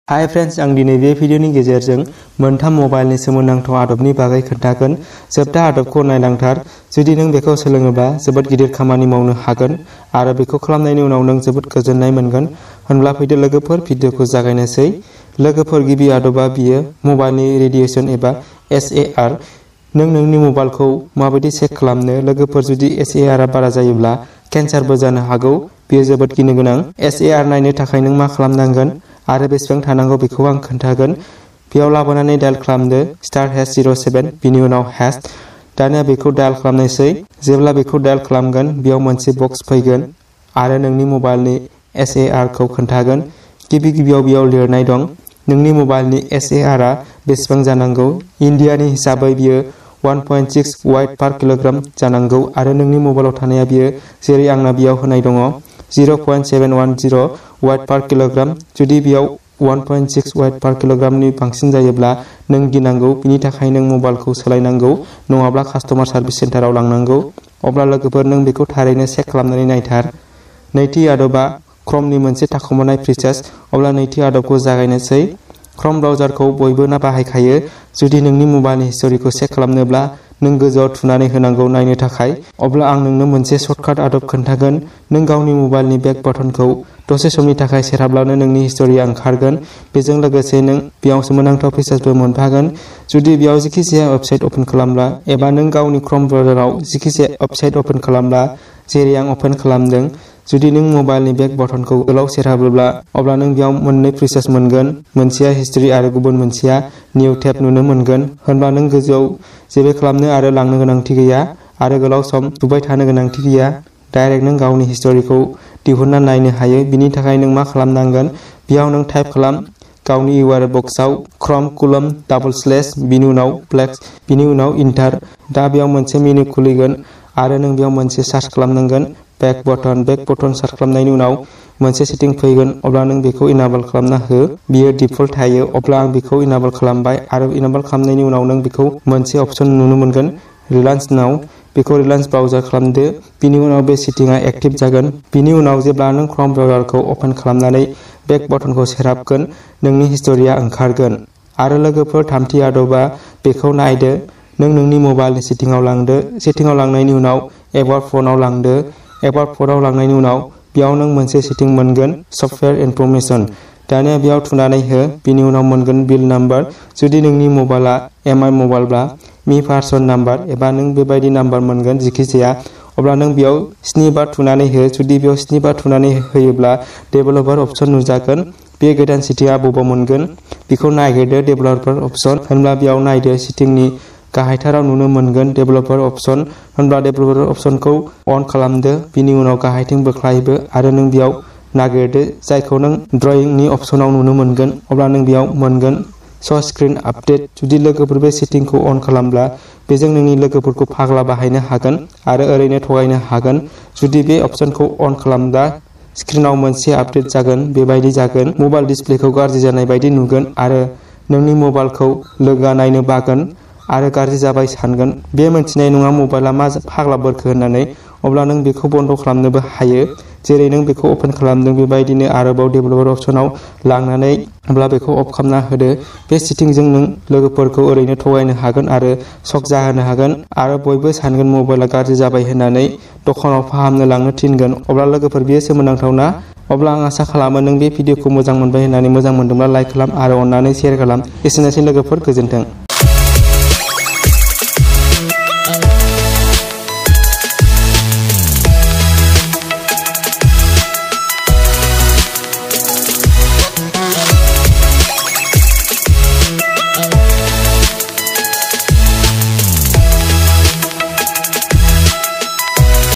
Hi friends, आं दिनै बे भिडियोनि गेजेरजों मोनथाम मबाइलनि सोमोनांथाव आदबनि बागै खोन्थागोन। जोबथा आदबखौ नायलांथार। जुदि नों बेखौ सोलोङोब्ला जोबोद गिदिर खामानि मावनो हागोन आरो बेखौ खालामनायनि उनाव नों जोबोद गोजोननाय मोनगोन। होनब्ला फैदो लोगोफोर, भिडियोखौ जागायनोसै। लोगोफोर, गिबि आदबा बियो मबाइलनि रेडिएसन एबा SAR। नों नोंनि मबाइलखौ माबायदि चेक खालामनो? लोगोफोर, जुदि SAR आ बारा जायोब्ला केन्सारबो जानो हागौ। बेयो जोबोद गिनो गोनां। SAR नायनो थाखाय नों मा खालामनांगोन आरो बेसेबां थानांगौ बेखौ आं खोन्थागोन। बेयाव लाबोनानै डायल खालामदो *#07, बिनि उनाव #। दानिया बेखौ डायल खालामनोसै। जेब्ला बेखौ डायल खालामगोन, बेयाव मोनसे बक्स फैगोन आरो नोंनि मबाइलनि SAR खौ खोन्थागोन। गिबियाव बेयाव लिरनाय दं नोंनि मबाइलनि SAR आ बेसेबां जानांगौ। इन्डियानि हिसाबै बियो 1.6 वाट/किल'ग्राम जानांगौ आरो नोंनि मबाइलाव थानाया बियो जेरै आंना बेयाव होनाय दङ 0.710 वाट/किल'ग्राम। जुदि बेयाव 1.6 वाट/किल'ग्रामनि बांसिन जायोब्ला नों गिनांगौ। बिनि थाखाय नों मबाइलखौ सोलायनांगौ, नङाब्ला कास्टमार सार्भिस सेन्टाराव लांनांगौ। अब्ला लोगोफोर, नों बेखौ थारैनो चेक खालामनानै नायथार। नैथि आदबा क्रमनि मोनसे थाखोमानाय फिचार्स। अब्ला नैथि आदबखौ जागायनोसै। क्रम ब्राउजारखौ बयबो बाहायखायो। जुदि नोंनि मबाइलनि हिस्ट'रिखौ चेक खालामनोब्ला नों गोजौआव थुनानै होनांगौ नायनो थाखाय। अब्ला आं नोंनो मोनसे सर्टकाट आदब खोन्थागोन। नों गावनि मबाइलनि बेक बाटनखौ दसे समनि थाखाय सेरहाब्लानो नोंनि हिस्ट'रिया ओंखारगोन। बेजों लोगोसे नों बेयाव सोमोनांथाव फिचार्सबो मोनफागोन। जुदि बेयाव जायखिजाया वेबसाइट अपेन खालामब्ला एबा नों गावनि क्रम ब्राउजाराव जायखिजाया वेबसाइट अपेन खालामब्ला, जेरै आं अपेन खालामदों, जुदि नों मबाइलनि बेक बाटनखौ गोलाव सेरहाब्ला, अब्ला नों बेयाव मोननै फिचार्स मोनगोन। मोनसेया हिस्ट'रि आरो गुबुन मोनसेया निउ टेब नुनो मोनगोन। होनब्ला नों गोजौआव जेबो खालामनो आरो लांनो गोनांथि गैया आरो गोलाव सम थुबाय थानो गोनांथि गैया। डाइरेक्ट नों गावनि हिस्ट'रिखौ दिहुनना नायनो हायो। बिनि थाखाय नों मा खालामनांगोन, बेयाव नों टाइप खालाम गावनि URL बक्सआव chrome:// बिनि उनाव /, बिनि उनाव इन्टार। दा बेयाव मोनसे मेनु खुलिगोन आरो नों बेयाव मोनसे सार्च खालामनांगोन बेक बाटन सार्च खालामनायनि उनाव मोनसे सेटिं फैगोन। अब्ला नों बेखौ इनेबल खालामना हो। बियो डिफल्ट थायो। अब्ला आं बेखौ इनेबल खालामबाय आरो इनेबल खालामनायनि उनाव नों बेखौ मोनसे अपसन नुनो मोनगोन रिलायन्स नाउ। बेखौ रिलायन्स ब्राउजार खालामदो। बिनि उनाव बे सेटिंआ एक्टिभ जागोन। बिनि उनाव जेब्ला नों क्रम ब्राउजारखौ अपेन खालामनानै बेक बाटनखौ सेरहाबगोन, नोंनि हिस्ट'रिया ओंखारगोन। आरो लोगोफोर, थामथि आदबा बेखौ नायदो। नों नोंनि मबाइलनि सेटिंआव लांदो। सेटिंआव लांनायनि उनाव एबाउट फनआव लांदो। एबाउट फनआव लांनायनि उनाव बेयाव नों मोनसे सेटिं मोनगोन सफ्टवेयर इनफरमेसन। दानिया बेयाव थुनानै हो। बिनि उनाव मोनगोन बिल नाम्बार। जुदि नोंनि मबाइलआ MI मबाइलब्ला मि पार्सन नाम्बार एबा नों बेबायदि नाम्बार मोनगोन जिखिजाया। अब्ला नों बेयाव 7 बार थुनानै हो। जुदि बेयाव 7 बार थुनानै होयोब्ला डेभेलपार अपसन नुजागोन। बे गोदान सेटिंआ बबाव मोनगोन बेखौ नागिरदो डेभेलपार अपसन। होनब्ला बेयाव नायदो सेटिंनि गाहायथाराव नुनो मोनगोन डेभेलपार अपसन। होनब्ला डेभेलपार अपसनखौ अन खालामदो। बिनि उनाव गाहायथिं बोख्लायबो आरो नों बेयाव नागिरदो जायखौ नों ड्रयिंनि अपसनाव नुनो मोनगोन। अब्ला नों बेयाव मोनगोन श' स्क्रिन आपडेट। जुदि लोगोफोर बे सेटिंखौ अन खालामब्ला बेजों नोंनि लोगोफोरखौ फाग्ला बाहायनो हागोन आरो ओरैनो थगायनो हागोन। जुदि बे अपसनखौ अन खालामब्ला स्क्रिनाव मोनसे आपडेट जागोन। बेबायदि जागोन मबाइल डिसप्लेखौ गाज्रि जानाय बायदि नुगोन आरो नोंनि मबाइलखौ लोगोआ नायनो बागोन आरो गाज्रि जाबाय सानगोन। बे मोनथिनाय नङा मबाइलआ मा फाग्ला बोरखो होननानै। अब्ला नों बेखौ बन्द खालामनोबो हायो। जेरै नों बेखौ अपेन खालामदों बेबायदिनो आरोबाव डेभेलपार अपसनाव लांनानै अब्ला बेखौ अफ खालामना होदो। बे सेटिंजों नों लोगोफोरखौ ओरैनो थगायनो हागोन आरो शक जाहोनो हागोन आरो बयबो सानगोन मबाइलआ गाज्रि जाबाय होननानै दखानाव फाहामनो लांनो थिनगोन। अब्ला लोगोफोर, बेयो सोमोनांथावना। अब्ला आं आसा खालामो नों बे भिडियोखौ मोजां मोनबाय होननानै। मोजां मोनदोंब्ला लाइक खालाम आरो अननानै शेयार खालाम। एसेनोसै लोगोफोर, गोजोन्थों।